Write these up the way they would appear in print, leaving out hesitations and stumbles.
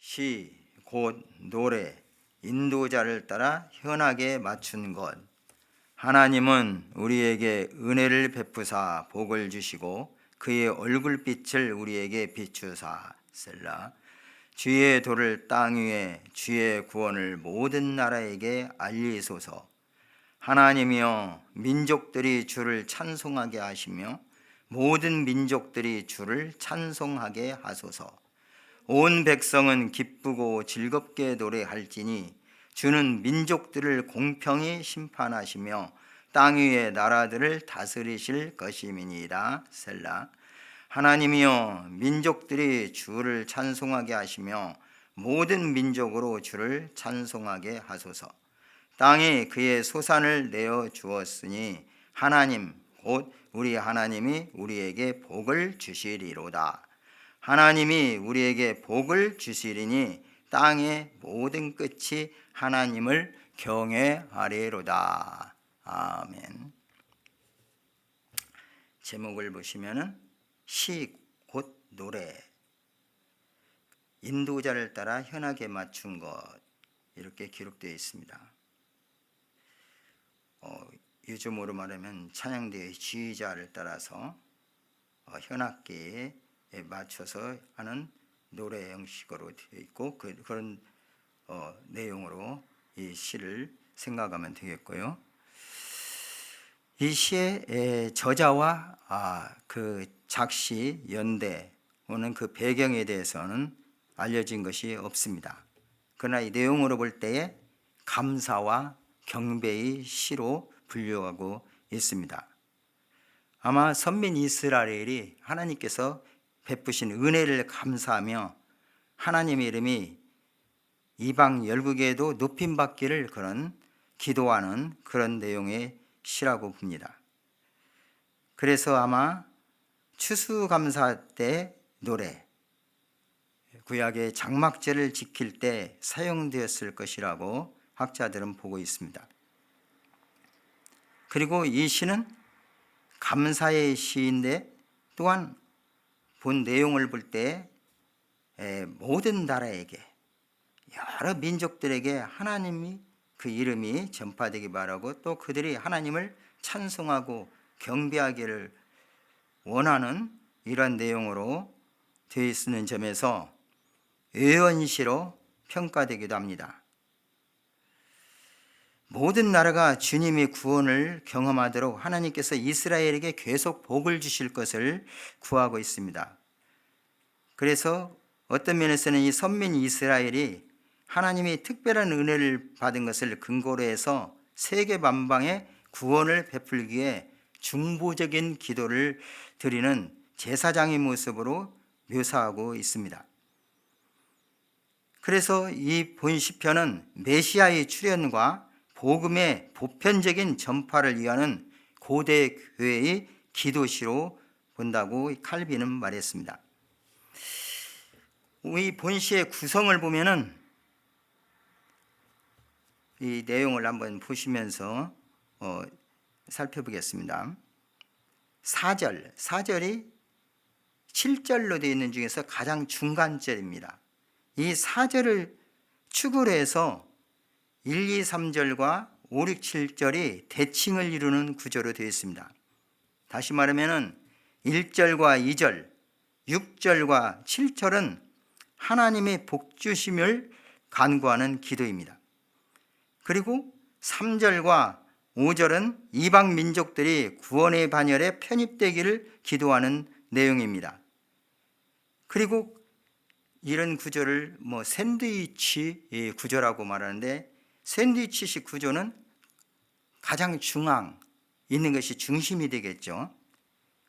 시, 곧 노래, 인도자를 따라 현하게 맞춘 것. 하나님은 우리에게 은혜를 베푸사 복을 주시고 그의 얼굴빛을 우리에게 비추사 셀라. 주의 도를 땅 위에 주의 구원을 모든 나라에게 알리소서. 하나님이여, 민족들이 주를 찬송하게 하시며 모든 민족들이 주를 찬송하게 하소서. 온 백성은 기쁘고 즐겁게 노래할지니 주는 민족들을 공평히 심판하시며 땅 위의 나라들을 다스리실 것임이니이다. 셀라. 하나님이여, 민족들이 주를 찬송하게 하시며 모든 민족으로 주를 찬송하게 하소서. 땅이 그의 소산을 내어 주었으니 하나님 곧 우리 하나님이 우리에게 복을 주시리로다. 하나님이 우리에게 복을 주시리니 땅의 모든 끝이 하나님을 경외하리로다. 아멘. 제목을 보시면은 시, 곧 노래, 인도자를 따라 현하게 맞춘 것, 이렇게 기록되어 있습니다. 요즘으로 말하면 찬양대의 지휘자를 따라서 현악기에 맞춰서 하는 노래 형식으로 되어 있고 그런 내용으로 이 시를 생각하면 되겠고요. 이 시의 저자와 그 작시, 연대 오는 그 배경에 대해서는 알려진 것이 없습니다. 그러나 이 내용으로 볼 때에 감사와 경배의 시로 분류하고 있습니다. 아마 선민 이스라엘이 하나님께서 베푸신 은혜를 감사하며 하나님의 이름이 이방 열국에도 높임받기를 그런 기도하는 그런 내용의 시라고 봅니다. 그래서 아마 추수감사 때 노래, 구약의 장막제를 지킬 때 사용되었을 것이라고 학자들은 보고 있습니다. 그리고 이 시는 감사의 시인데 또한 본 내용을 볼 때 모든 나라에게 여러 민족들에게 하나님이 그 이름이 전파되기 바라고 또 그들이 하나님을 찬송하고 경배하기를 원하는 이런 내용으로 되어 있는 점에서 예언시로 평가되기도 합니다. 모든 나라가 주님의 구원을 경험하도록 하나님께서 이스라엘에게 계속 복을 주실 것을 구하고 있습니다. 그래서 어떤 면에서는 이 선민 이스라엘이 하나님이 특별한 은혜를 받은 것을 근거로 해서 세계 만방에 구원을 베풀기에 중보적인 기도를 드리는 제사장의 모습으로 묘사하고 있습니다. 그래서 이 본 시편은 메시아의 출현과 복음의 보편적인 전파를 위하는 고대 교회의 기도시로 본다고 칼빈은 말했습니다. 이 본시의 구성을 보면은 이 내용을 한번 보시면서 살펴보겠습니다. 4절이 7절로 되어 있는 중에서 가장 중간절입니다. 이 4절을 축으로 해서 1, 2, 3절과 5, 6, 7절이 대칭을 이루는 구조로 되어 있습니다. 다시 말하면 1절과 2절, 6절과 7절은 하나님의 복주심을 간구하는 기도입니다. 그리고 3절과 5절은 이방 민족들이 구원의 반열에 편입되기를 기도하는 내용입니다. 그리고 이런 구조를 샌드위치 구조라고 말하는데, 샌드위치식 구조는 가장 중앙 있는 것이 중심이 되겠죠.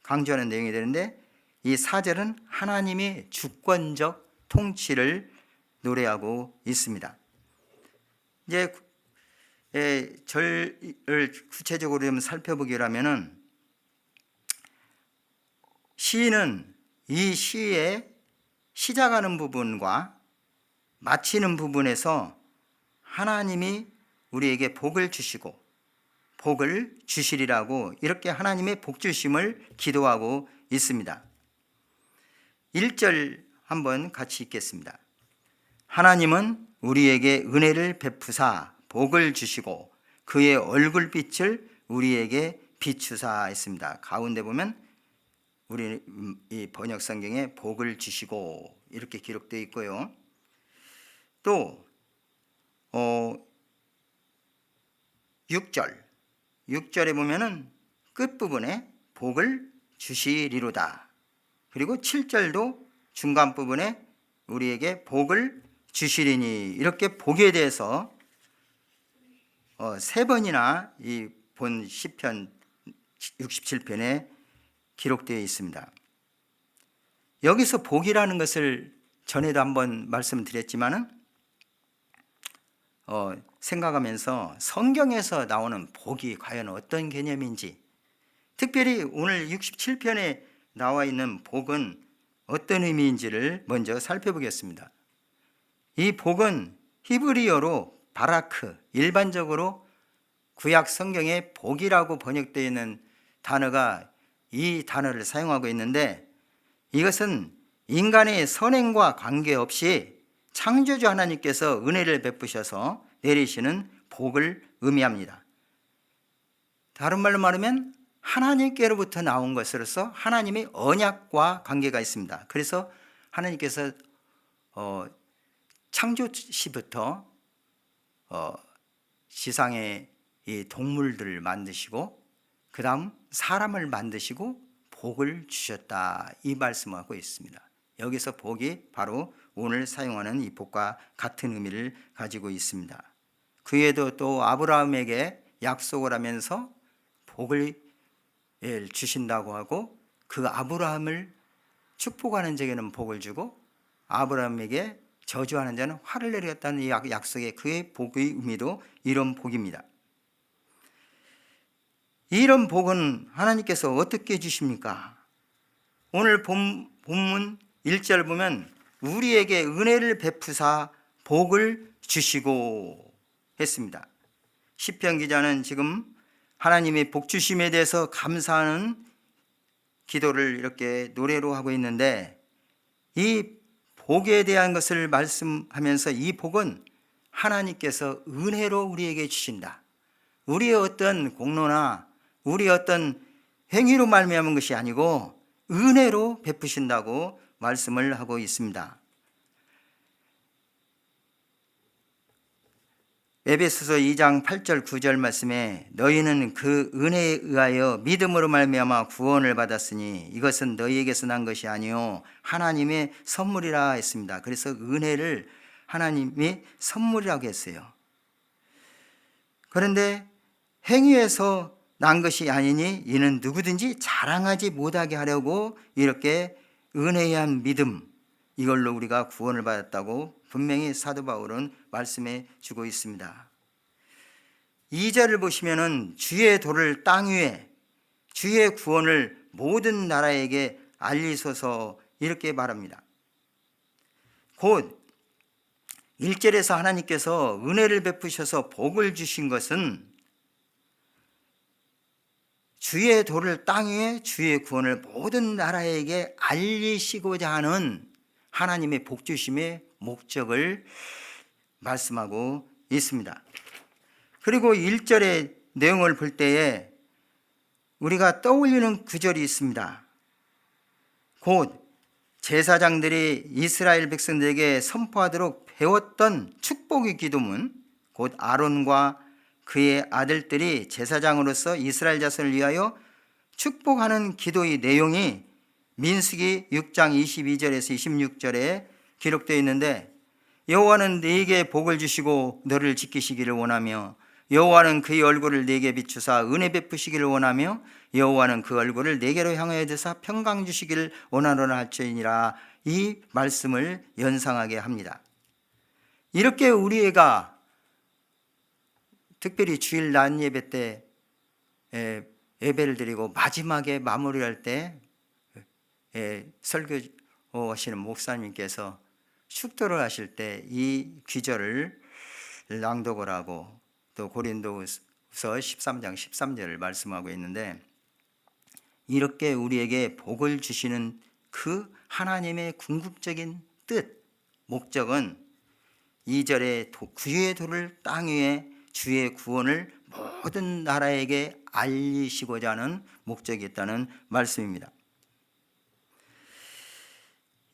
강조하는 내용이 되는데, 이 4절은 하나님의 주권적 통치를 노래하고 있습니다. 이제 절을 구체적으로 좀 살펴보기로 하면은, 시인은 이 시의 시작하는 부분과 마치는 부분에서 하나님이 우리에게 복을 주시고 복을 주시리라고 이렇게 하나님의 복주심을 기도하고 있습니다. 1절 한번 같이 읽겠습니다. 하나님은 우리에게 은혜를 베푸사 복을 주시고 그의 얼굴빛을 우리에게 비추사 했습니다. 가운데 보면 우리 이 번역 성경에 복을 주시고 이렇게 기록되어 있고요. 또 6절에 보면은 끝부분에 복을 주시리로다. 그리고 7절도 중간 부분에 우리에게 복을 주시리니, 이렇게 복에 대해서 세 번이나 이 본 시편 67편에 기록되어 있습니다. 여기서 복이라는 것을 전에도 한번 말씀드렸지만은 생각하면서 성경에서 나오는 복이 과연 어떤 개념인지, 특별히 오늘 67편에 나와 있는 복은 어떤 의미인지를 먼저 살펴보겠습니다. 이 복은 히브리어로 바라크, 일반적으로 구약 성경에 복이라고 번역되어 있는 단어가 이 단어를 사용하고 있는데, 이것은 인간의 선행과 관계없이 창조주 하나님께서 은혜를 베푸셔서 내리시는 복을 의미합니다. 다른 말로 말하면 하나님께로부터 나온 것으로서 하나님의 언약과 관계가 있습니다. 그래서 하나님께서 창조 시부터 지상의 이 동물들을 만드시고 그 다음 사람을 만드시고 복을 주셨다, 이 말씀하고 있습니다. 여기서 복이 바로 오늘 사용하는 이 복과 같은 의미를 가지고 있습니다. 그 외에도 또 아브라함에게 약속을 하면서 복을 주신다고 하고, 그 아브라함을 축복하는 자에게는 복을 주고 아브라함에게 저주하는 자는 화를 내리겠다는 이 약속의 그의 복의 의미도 이런 복입니다. 이런 복은 하나님께서 어떻게 주십니까? 오늘 본문 1절 보면 우리에게 은혜를 베푸사 복을 주시고 했습니다. 시편 기자는 지금 하나님의 복 주심에 대해서 감사하는 기도를 이렇게 노래로 하고 있는데, 이 복에 대한 것을 말씀하면서 이 복은 하나님께서 은혜로 우리에게 주신다. 우리의 어떤 공로나 우리의 어떤 행위로 말미암은 것이 아니고 은혜로 베푸신다고 말씀을 하고 있습니다. 에베소서 2장 8절 9절 말씀에 너희는 그 은혜에 의하여 믿음으로 말미암아 구원을 받았으니 이것은 너희에게서 난 것이 아니요 하나님의 선물이라 했습니다. 그래서 은혜를 하나님의 선물이라고 했어요. 그런데 행위에서 난 것이 아니니 이는 누구든지 자랑하지 못하게 하려고 이렇게 은혜에 한 믿음, 이걸로 우리가 구원을 받았다고 분명히 사도 바울은 말씀해 주고 있습니다. 2절을 보시면은 주의 도를 땅 위에, 주의 구원을 모든 나라에게 알리소서 이렇게 말합니다. 곧 1절에서 하나님께서 은혜를 베푸셔서 복을 주신 것은 주의 도를 땅 위에 주의 구원을 모든 나라에게 알리시고자 하는 하나님의 복 주심의 목적을 말씀하고 있습니다. 그리고 1절의 내용을 볼 때에 우리가 떠올리는 구절이 있습니다. 곧 제사장들이 이스라엘 백성들에게 선포하도록 배웠던 축복의 기도문, 곧 아론과 그의 아들들이 제사장으로서 이스라엘 자손을 위하여 축복하는 기도의 내용이 민수기 6장 22절에서 26절에 기록되어 있는데, 여호와는 네게 복을 주시고 너를 지키시기를 원하며 여호와는 그의 얼굴을 네게 비추사 은혜 베푸시기를 원하며 여호와는 그 얼굴을 네게로 향하여 드사 평강 주시기를 원하노라 할지니라, 이 말씀을 연상하게 합니다. 이렇게 우리가 특별히 주일 낮 예배 때 예배를 드리고 마지막에 마무리할 때 설교하시는 목사님께서 축도를 하실 때 이 귀절을 낭독을 하고 또 고린도후서 13장 13절을 말씀하고 있는데, 이렇게 우리에게 복을 주시는 그 하나님의 궁극적인 뜻, 목적은 2절에 주의 도를 땅 위에 주의 구원을 모든 나라에게 알리시고자 하는 목적이 있다는 말씀입니다.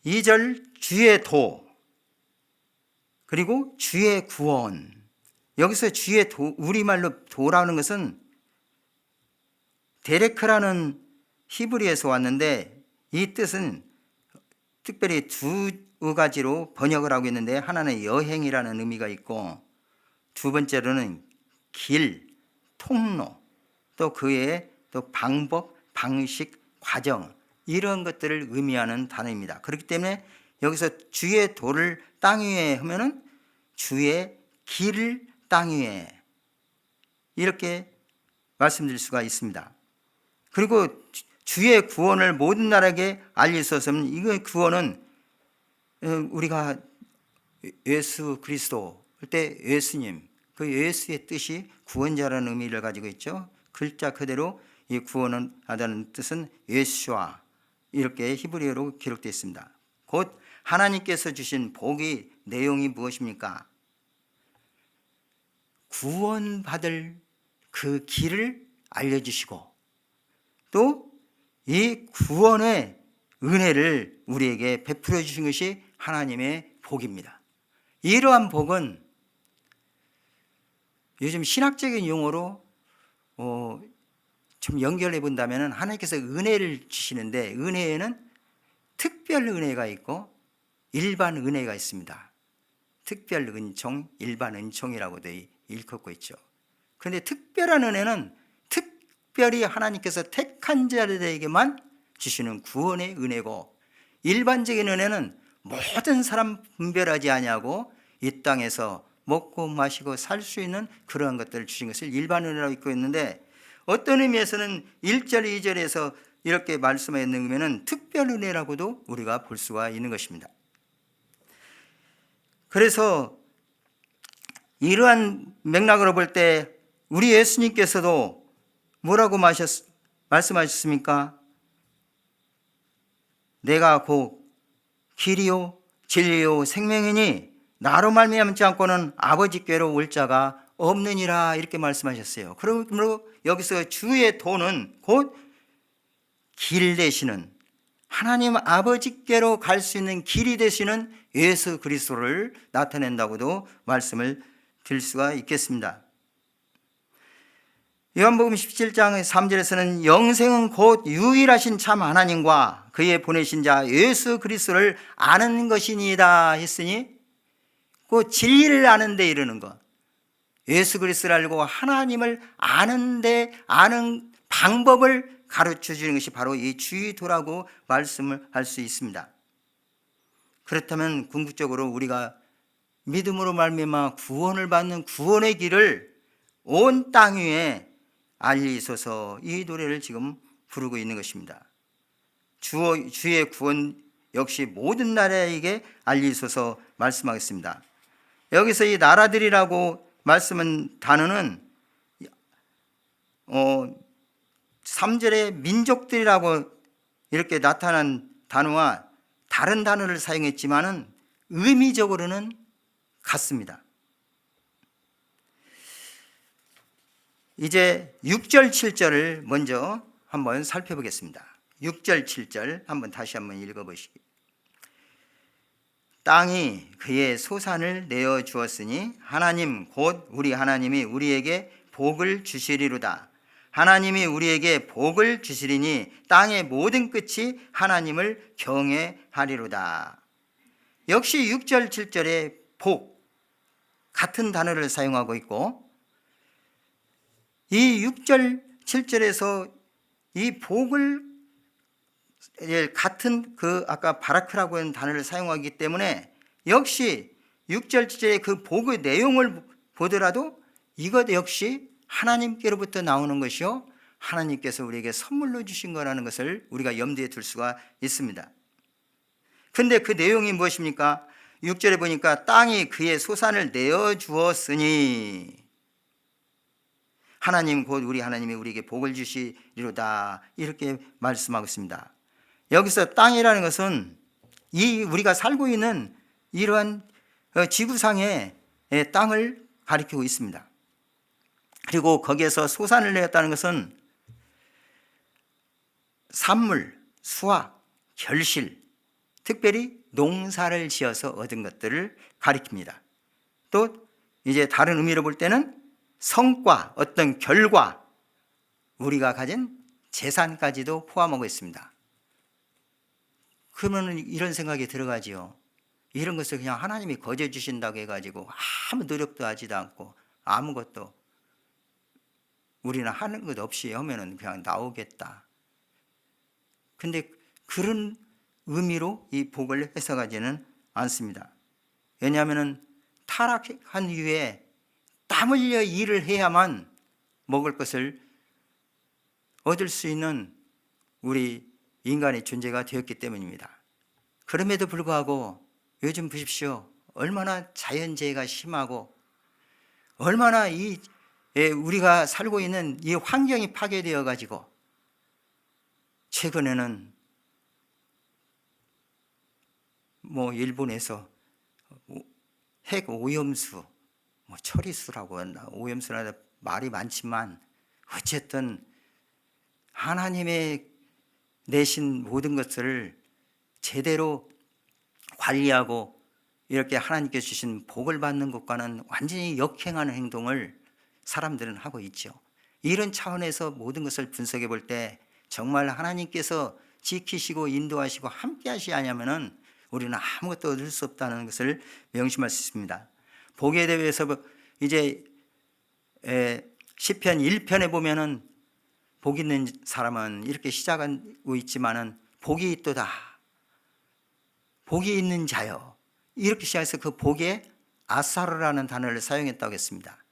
2절 주의 도 그리고 주의 구원. 여기서 주의 도, 우리말로 도라는 것은 데레크라는 히브리에서 왔는데 이 뜻은 특별히 두 가지로 번역을 하고 있는데 하나는 여행이라는 의미가 있고 두 번째로는 길, 통로, 또 그의 또 방법, 방식, 과정 이런 것들을 의미하는 단어입니다. 그렇기 때문에 여기서 주의 도를 땅 위에 하면은 주의 길을 땅 위에 이렇게 말씀드릴 수가 있습니다. 그리고 주의 구원을 모든 나라에게 알리소서는 이 구원은 우리가 예수 그리스도 때 예수님 그 예수의 뜻이 구원자라는 의미를 가지고 있죠. 글자 그대로 이 구원은 하다는 뜻은 예수와 이렇게 히브리어로 기록되어 있습니다. 곧 하나님께서 주신 복의 내용이 무엇입니까? 구원받을 그 길을 알려주시고 또 이 구원의 은혜를 우리에게 베풀어 주신 것이 하나님의 복입니다. 이러한 복은 요즘 신학적인 용어로 좀 연결해 본다면 하나님께서 은혜를 주시는데 은혜에는 특별 은혜가 있고 일반 은혜가 있습니다. 특별 은총, 일반 은총이라고도 일컫고 있죠. 그런데 특별한 은혜는 특별히 하나님께서 택한 자들에게만 주시는 구원의 은혜고 일반적인 은혜는 모든 사람 분별하지 아니하고 이 땅에서 먹고 마시고 살 수 있는 그러한 것들을 주신 것을 일반 은혜라고 읽고 있는데 어떤 의미에서는 1절, 2절에서 이렇게 말씀하여 있는 의미는 특별 은혜라고도 우리가 볼 수가 있는 것입니다. 그래서 이러한 맥락으로 볼 때 우리 예수님께서도 뭐라고 말씀하셨습니까? 내가 곧 길이요 진리요 생명이니 나로 말미암지 않고는 아버지께로 올 자가 없느니라 이렇게 말씀하셨어요. 그러므로 여기서 주의 도는 곧 길 되시는 하나님 아버지께로 갈 수 있는 길이 되시는 예수 그리스도를 나타낸다고도 말씀을 드릴 수가 있겠습니다. 요한복음 17장 3절에서는 영생은 곧 유일하신 참 하나님과 그의 보내신 자 예수 그리스도를 아는 것이니이다 했으니 그 진리를 아는 데 이르는 것, 예수 그리스도를 알고 하나님을 아는 방법을 가르쳐 주는 것이 바로 이 주의도라고 말씀을 할 수 있습니다. 그렇다면 궁극적으로 우리가 믿음으로 말미암아 구원을 받는 구원의 길을 온 땅 위에 알리소서 이 노래를 지금 부르고 있는 것입니다. 주의 구원 역시 모든 나라에게 알리소서 말씀하겠습니다. 여기서 이 나라들이라고 말씀한 단어는 3절에 민족들이라고 이렇게 나타난 단어와 다른 단어를 사용했지만은 의미적으로는 같습니다. 이제 6절, 7절을 먼저 한번 살펴보겠습니다. 6절, 7절 한번 다시 한번 읽어보시기. 땅이 그의 소산을 내어 주었으니 하나님 곧 우리 하나님이 우리에게 복을 주시리로다. 하나님이 우리에게 복을 주시리니 땅의 모든 끝이 하나님을 경외하리로다. 역시 6절, 7절에 복 같은 단어를 사용하고 있고 이 6절, 7절에서 이 복을 같은 그 아까 바라크라고 하는 단어를 사용하기 때문에 역시 6절, 7절의 그 복의 내용을 보더라도 이것 역시 하나님께로부터 나오는 것이요 하나님께서 우리에게 선물로 주신 거라는 것을 우리가 염두에 둘 수가 있습니다. 그런데 그 내용이 무엇입니까? 6절에 보니까 땅이 그의 소산을 내어 주었으니 하나님 곧 우리 하나님이 우리에게 복을 주시리로다 이렇게 말씀하고 있습니다. 여기서 땅이라는 것은 이 우리가 살고 있는 이러한 지구상의 땅을 가리키고 있습니다. 그리고 거기에서 소산을 내었다는 것은 산물, 수확, 결실, 특별히 농사를 지어서 얻은 것들을 가리킵니다. 또 이제 다른 의미로 볼 때는 성과, 어떤 결과, 우리가 가진 재산까지도 포함하고 있습니다. 그러면 이런 생각이 들어가지요. 이런 것을 그냥 하나님이 거저 주신다고 해가지고 아무 노력도 하지도 않고 아무것도 우리는 하는 것 없이 하면은 그냥 나오겠다. 근데 그런 의미로 이 복을 해석하지는 않습니다. 왜냐하면 타락한 이후에 땀 흘려 일을 해야만 먹을 것을 얻을 수 있는 우리 인간의 존재가 되었기 때문입니다. 그럼에도 불구하고 요즘 보십시오. 얼마나 자연재해가 심하고 얼마나 우리가 살고 있는 이 환경이 파괴되어 가지고 최근에는 일본에서 핵 오염수, 처리수라고 한다. 오염수나 말이 많지만 어쨌든 하나님의 내신 모든 것을 제대로 관리하고 이렇게 하나님께 주신 복을 받는 것과는 완전히 역행하는 행동을 사람들은 하고 있죠. 이런 차원에서 모든 것을 분석해 볼 때 정말 하나님께서 지키시고 인도하시고 함께 하시지 않으면 우리는 아무것도 얻을 수 없다는 것을 명심할 수 있습니다. 복에 대해서 이제 시편 1편에 보면은 복 있는 사람은 이렇게 시작하고 있지만은 복이 있도다. 복이 있는 자요. 이렇게 시작해서 그 복에 아사르라는 단어를 사용했다고 했습니다.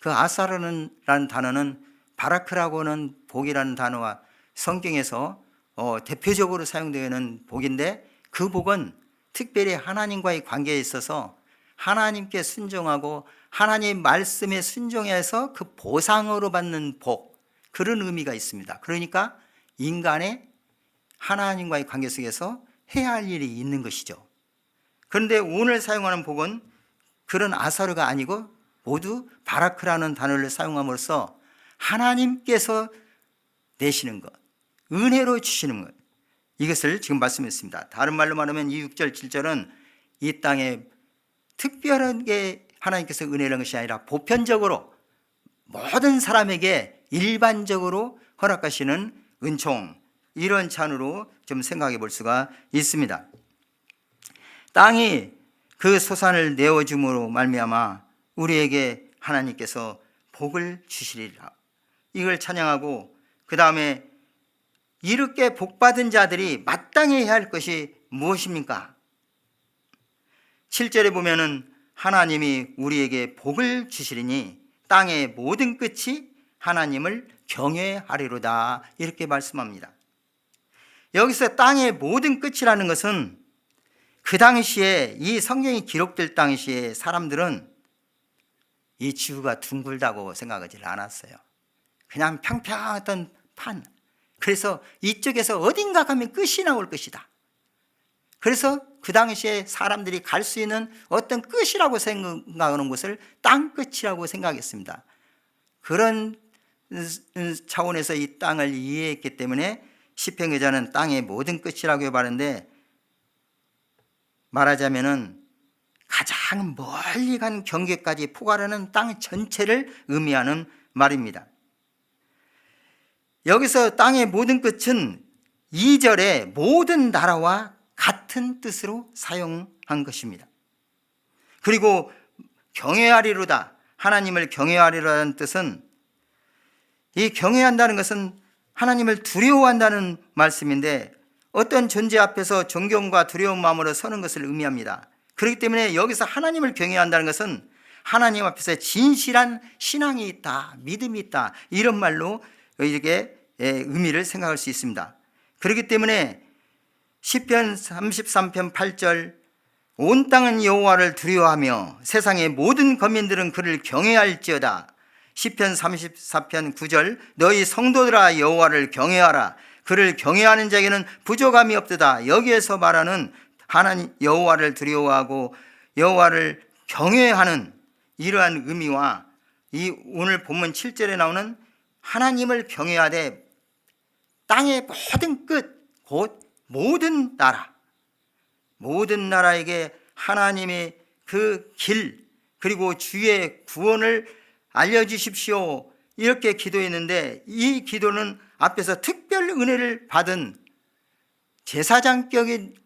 그 아사르라는 단어는 바라크라고는 복이라는 단어와 성경에서 대표적으로 사용되는 복인데 그 복은 특별히 하나님과의 관계에 있어서 하나님께 순종하고 하나님 말씀에 순종해서 그 보상으로 받는 복, 그런 의미가 있습니다. 그러니까 인간의 하나님과의 관계 속에서 해야 할 일이 있는 것이죠. 그런데 오늘 사용하는 복은 그런 아사르가 아니고 모두 바라크라는 단어를 사용함으로써 하나님께서 내시는 것, 은혜로 주시는 것, 이것을 지금 말씀했습니다. 다른 말로 말하면 이 6절, 7절은 이 땅에 특별하게 하나님께서 은혜라는 것이 아니라 보편적으로 모든 사람에게 일반적으로 허락하시는 은총, 이런 찬으로 좀 생각해 볼 수가 있습니다. 땅이 그 소산을 내어줌으로 말미암아 우리에게 하나님께서 복을 주시리라. 이걸 찬양하고 그 다음에 이렇게 복받은 자들이 마땅히 해야 할 것이 무엇입니까? 7절에 보면은 하나님이 우리에게 복을 주시리니 땅의 모든 끝이 하나님을 경외하리로다, 이렇게 말씀합니다. 여기서 땅의 모든 끝이라는 것은 그 당시에 이 성경이 기록될 당시에 사람들은 이 지구가 둥글다고 생각하지 않았어요. 그냥 평평했던 판. 그래서 이쪽에서 어딘가 가면 끝이 나올 것이다. 그래서 그 당시에 사람들이 갈 수 있는 어떤 끝이라고 생각하는 것을 땅끝이라고 생각했습니다. 그런 차원에서 이 땅을 이해했기 때문에 시편 기자는 땅의 모든 끝이라고 말하는데, 말하자면은 가장 멀리 간 경계까지 포괄하는 땅 전체를 의미하는 말입니다. 여기서 땅의 모든 끝은 2절에 모든 나라와 같은 뜻으로 사용한 것입니다. 그리고 경외하리로다, 하나님을 경외하리로라는 뜻은, 이 경외한다는 것은 하나님을 두려워한다는 말씀인데 어떤 존재 앞에서 존경과 두려운 마음으로 서는 것을 의미합니다. 그렇기 때문에 여기서 하나님을 경외한다는 것은 하나님 앞에서 진실한 신앙이 있다, 믿음이 있다, 이런 말로 이렇게 의미를 생각할 수 있습니다. 그렇기 때문에 시편 33편 8절 온 땅은 여호와를 두려워하며 세상의 모든 거민들은 그를 경외할지어다. 시편 34편 9절 너희 성도들아 여호와를 경외하라. 그를 경외하는 자에게는 부족함이 없도다. 여기에서 말하는 하나님 여호와를 두려워하고 여호와를 경외하는 이러한 의미와 이 오늘 본문 7절에 나오는 하나님을 경외하되 땅의 모든 끝, 곧 모든 나라, 모든 나라에게 하나님의 그 길, 그리고 주의 구원을 알려주십시오, 이렇게 기도했는데, 이 기도는 앞에서 특별 은혜를 받은 제사장격인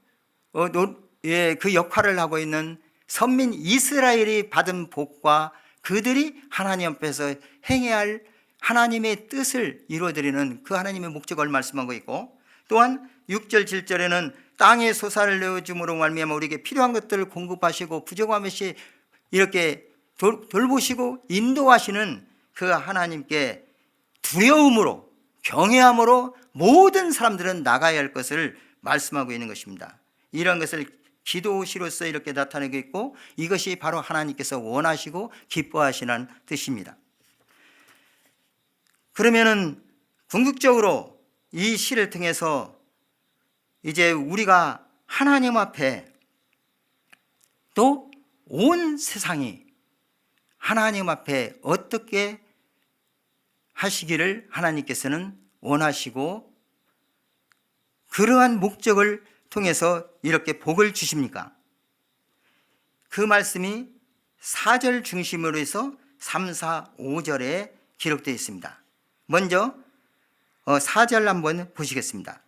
그 역할을 하고 있는 선민 이스라엘이 받은 복과 그들이 하나님 앞에서 행해야 할 하나님의 뜻을 이루어드리는 그 하나님의 목적을 말씀하고 있고, 또한 6절 7절에는 땅에 소사를 내어줌으로 말미암아 우리에게 필요한 것들을 공급하시고 부족함 없이 이렇게 돌보시고 인도하시는 그 하나님께 두려움으로 경외함으로 모든 사람들은 나가야 할 것을 말씀하고 있는 것입니다. 이런 것을 기도시로서 이렇게 나타내고 있고, 이것이 바로 하나님께서 원하시고 기뻐하시는 뜻입니다. 그러면은 궁극적으로 이 시를 통해서 이제 우리가 하나님 앞에, 또 온 세상이 하나님 앞에 어떻게 하시기를 하나님께서는 원하시고, 그러한 목적을 통해서 이렇게 복을 주십니까? 그 말씀이 4절 중심으로 해서 3, 4, 5절에 기록되어 있습니다. 먼저 4절 한번 보시겠습니다.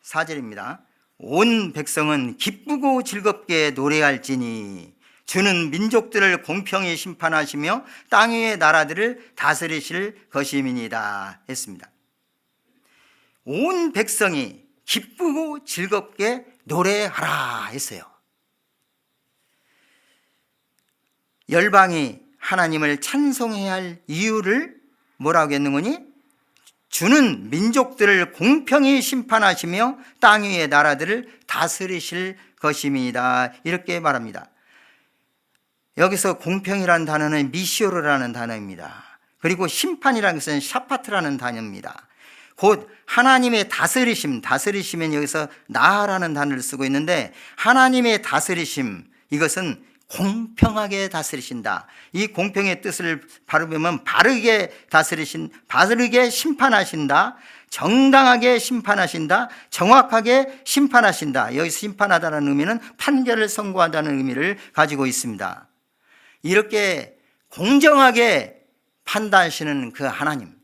4절입니다. 온 백성은 기쁘고 즐겁게 노래할지니 주는 민족들을 공평히 심판하시며 땅 위의 나라들을 다스리실 것임이니이다 했습니다. 온 백성이 기쁘고 즐겁게 노래하라 했어요. 열방이 하나님을 찬송해야 할 이유를 뭐라고 했는거니? 주는 민족들을 공평히 심판하시며 땅 위의 나라들을 다스리실 것임이다, 이렇게 말합니다. 여기서 공평이라는 단어는 미시오르라는 단어입니다. 그리고 심판이라는 것은 샤파트라는 단어입니다. 곧 하나님의 다스리심, 다스리시면 여기서 나라는 단어를 쓰고 있는데, 하나님의 다스리심, 이것은 공평하게 다스리신다. 이 공평의 뜻을 바로 보면 바르게 바르게 심판하신다, 정당하게 심판하신다, 정확하게 심판하신다. 여기서 심판하다는 의미는 판결을 선고한다는 의미를 가지고 있습니다. 이렇게 공정하게 판단하시는 그 하나님,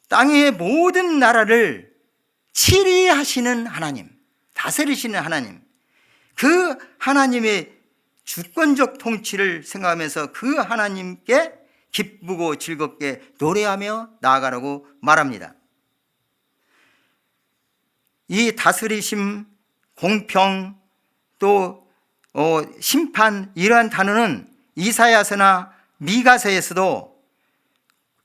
땅의 모든 나라를 치리하시는 하나님, 다스리시는 하나님, 그 하나님의 주권적 통치를 생각하면서 그 하나님께 기쁘고 즐겁게 노래하며 나아가라고 말합니다. 이 다스리심, 공평, 또 심판, 이러한 단어는 이사야서나 미가서에서도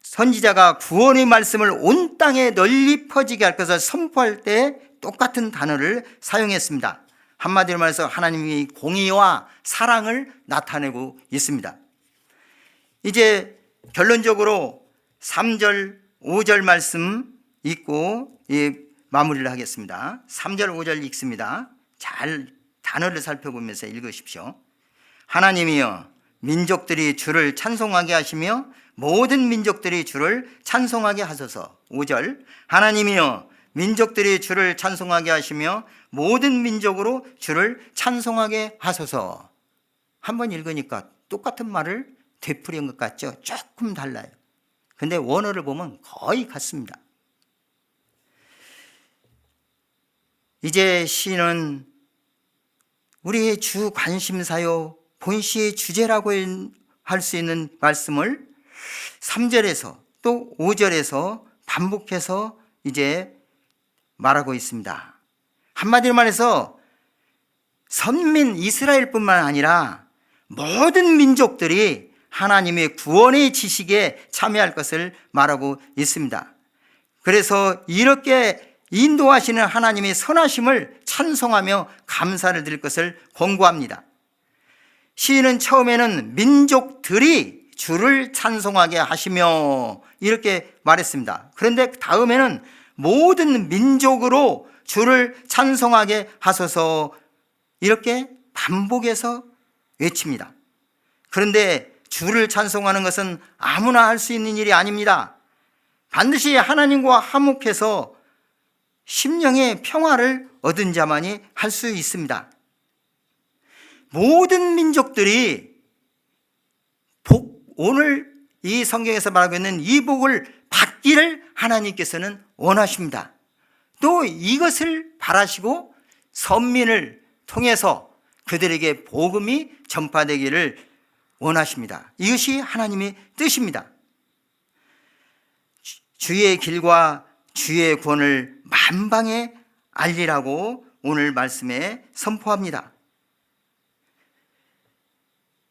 선지자가 구원의 말씀을 온 땅에 널리 퍼지게 할 것을 선포할 때 똑같은 단어를 사용했습니다. 한마디로 말해서 하나님이 공의와 사랑을 나타내고 있습니다. 이제 결론적으로 3절, 5절 말씀 읽고 마무리를 하겠습니다. 3절, 5절 읽습니다. 잘 단어를 살펴보면서 읽으십시오. 하나님이여, 민족들이 주를 찬송하게 하시며 모든 민족들이 주를 찬송하게 하소서. 5절, 하나님이여, 민족들이 주를 찬송하게 하시며 모든 민족으로 주를 찬송하게 하소서. 한번 읽으니까 똑같은 말을 되풀이한 것 같죠? 조금 달라요. 근데 원어를 보면 거의 같습니다. 이제 시는 우리의 주 관심사요 본시의 주제라고 할 수 있는 말씀을 3절에서 또 5절에서 반복해서 이제 말하고 있습니다. 한마디로 말해서 선민 이스라엘뿐만 아니라 모든 민족들이 하나님의 구원의 지식에 참여할 것을 말하고 있습니다. 그래서 이렇게 인도하시는 하나님의 선하심을 찬송하며 감사를 드릴 것을 권고합니다. 시인은 처음에는 민족들이 주를 찬송하게 하시며 이렇게 말했습니다. 그런데 다음에는 모든 민족으로 주를 찬송하게 하소서 이렇게 반복해서 외칩니다. 그런데 주를 찬송하는 것은 아무나 할 수 있는 일이 아닙니다. 반드시 하나님과 화목해서 심령의 평화를 얻은 자만이 할 수 있습니다. 모든 민족들이 오늘 이 성경에서 말하고 있는 이 복을 받기를 하나님께서는 원하십니다. 또 이것을 바라시고 선민을 통해서 그들에게 복음이 전파되기를 원하십니다. 이것이 하나님의 뜻입니다. 주의 길과 주의 구원을 만방에 알리라고 오늘 말씀에 선포합니다.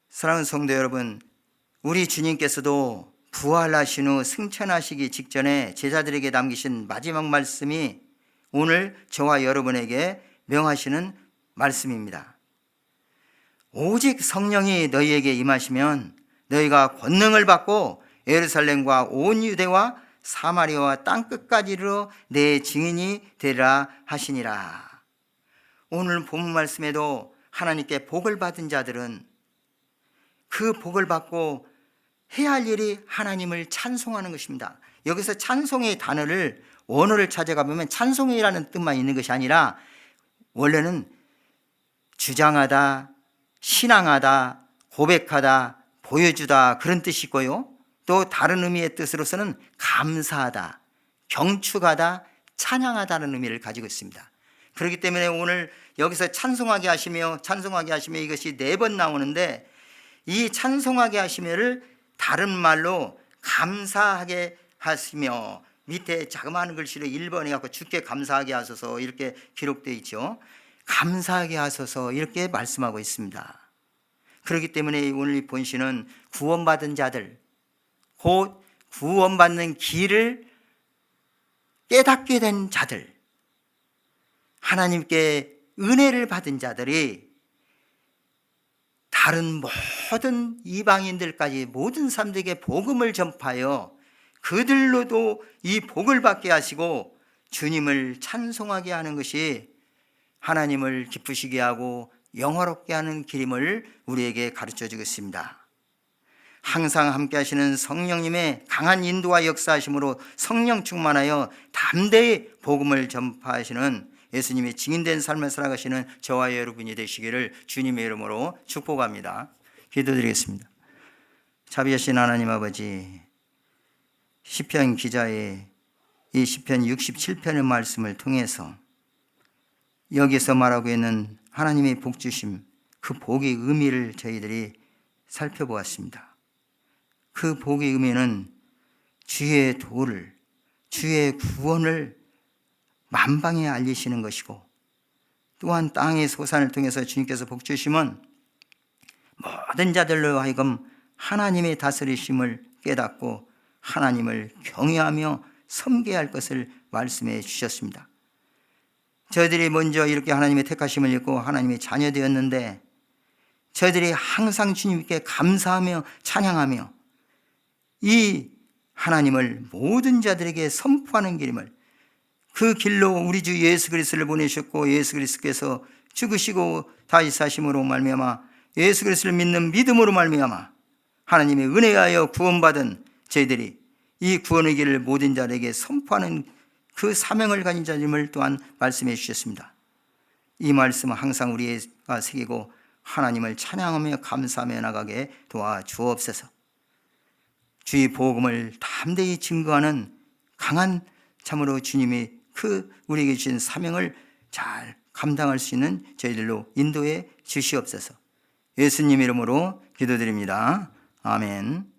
사랑하는 성도 여러분, 우리 주님께서도 부활하신 후 승천하시기 직전에 제자들에게 남기신 마지막 말씀이 오늘 저와 여러분에게 명하시는 말씀입니다. 오직 성령이 너희에게 임하시면 너희가 권능을 받고 예루살렘과 온 유대와 사마리아와 땅끝까지 이르러 내 증인이 되리라 하시니라. 오늘 본문 말씀에도 하나님께 복을 받은 자들은 그 복을 받고 해야 할 일이 하나님을 찬송하는 것입니다. 여기서 찬송의 단어를 원어를 찾아가 보면 찬송이라는 뜻만 있는 것이 아니라 원래는 주장하다, 신앙하다, 고백하다, 보여주다 그런 뜻이 있고요. 또 다른 의미의 뜻으로서는 감사하다, 경축하다, 찬양하다는 의미를 가지고 있습니다. 그렇기 때문에 오늘 여기서 찬송하게 하시며 이것이 4번 나오는데 이 찬송하게 하시며를 다른 말로 감사하게 하시며 밑에 자그마한 글씨로 1번 해갖고 주께 감사하게 하소서 이렇게 기록되어 있죠. 감사하게 하소서 이렇게 말씀하고 있습니다. 그렇기 때문에 오늘 이 본시는 구원받은 자들, 곧 구원받는 길을 깨닫게 된 자들, 하나님께 은혜를 받은 자들이 다른 모든 이방인들까지 모든 사람들에게 복음을 전파하여 그들로도 이 복을 받게 하시고 주님을 찬송하게 하는 것이 하나님을 기쁘시게 하고 영화롭게 하는 길임을 우리에게 가르쳐 주겠습니다. 항상 함께 하시는 성령님의 강한 인도와 역사하심으로 성령 충만하여 담대히 복음을 전파하시는 예수님의 증인된 삶을 살아가시는 저와 여러분이 되시기를 주님의 이름으로 축복합니다. 기도드리겠습니다. 자비하신 하나님 아버지, 시편 기자의 이 시편 67편의 말씀을 통해서 여기서 말하고 있는 하나님의 복 주심, 그 복의 의미를 저희들이 살펴보았습니다. 그 복의 의미는 주의 도를, 주의 구원을 만방에 알리시는 것이고, 또한 땅의 소산을 통해서 주님께서 복 주심은 모든 자들로 하여금 하나님의 다스리심을 깨닫고 하나님을 경외하며 섬겨야 할 것을 말씀해 주셨습니다. 저희들이 먼저 이렇게 하나님의 택하심을 입고 하나님의 자녀 되었는데 저희들이 항상 주님께 감사하며 찬양하며 이 하나님을 모든 자들에게 선포하는 길임을, 그 길로 우리 주 예수 그리스도를 보내셨고 예수 그리스도께서 죽으시고 다시 사심으로 말미암아 예수 그리스도를 믿는 믿음으로 말미암아 하나님의 은혜하여 구원받은 저희들이 이 구원의 길을 모든 자들에게 선포하는 그 사명을 가진 자임을 또한 말씀해 주셨습니다. 이 말씀은 항상 우리가 새기고 하나님을 찬양하며 감사하며 나가게 도와 주옵소서. 주의 복음을 담대히 증거하는 강한 참으로 주님이 그 우리에게 주신 사명을 잘 감당할 수 있는 저희들로 인도해 주시옵소서. 예수님 이름으로 기도드립니다. 아멘.